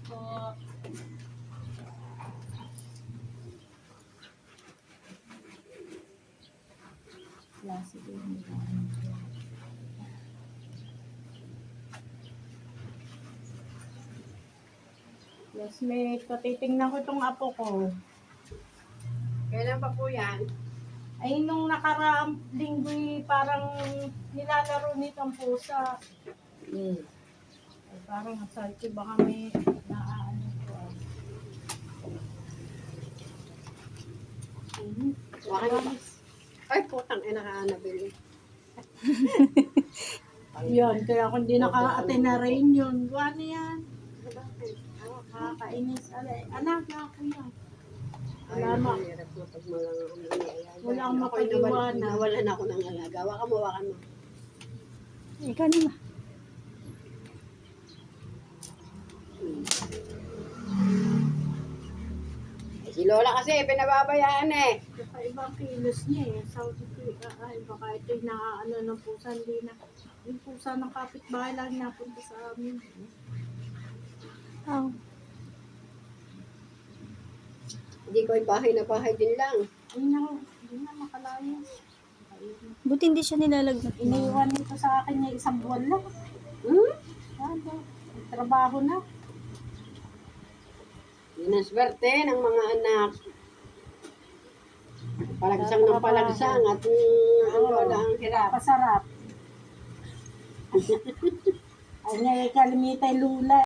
po. Klase din. Yes, may patitingnan ko itong apo ko. Kailan pa po yan? Ay, nung nakaraang linggo parang nilalaro nitong pusa. Hmm. Ay, parang sabi ko baka may naaano ko. Bakit ba? Ay, putang ina ka nabili. Yun, kaya kung di naka-attend na rin yun. Ano yan? Bakit? Nakakainis. Anak na ako na. Ay, Wala ma. hirap na pag mga alaga. Wala akong Ako'y mapag-iwanan. nawalan ako ng alaga. Wakan mo. Ikaw naman. Eh, si Lola kasi, pinababayaan eh. Ibang kilos niya eh. Sabi ko, ay baka ito'y naaano ng pusa. Hindi na. Yung pusa ng kapitbahay lang napunta sa amin. Oh. Hindi ko ay bahay na bahay din lang. Ay na, hindi na makalayas. Buti hindi siya nilalagnat. Iniwan nito sa akin niya isang buwan lang. Hmm? Ano? May trabaho na. Yun ang swerte ng mga anak. Palagsang ng palagsang at ang lola ang hirap. Pasarap. Ay, kalimitan lula.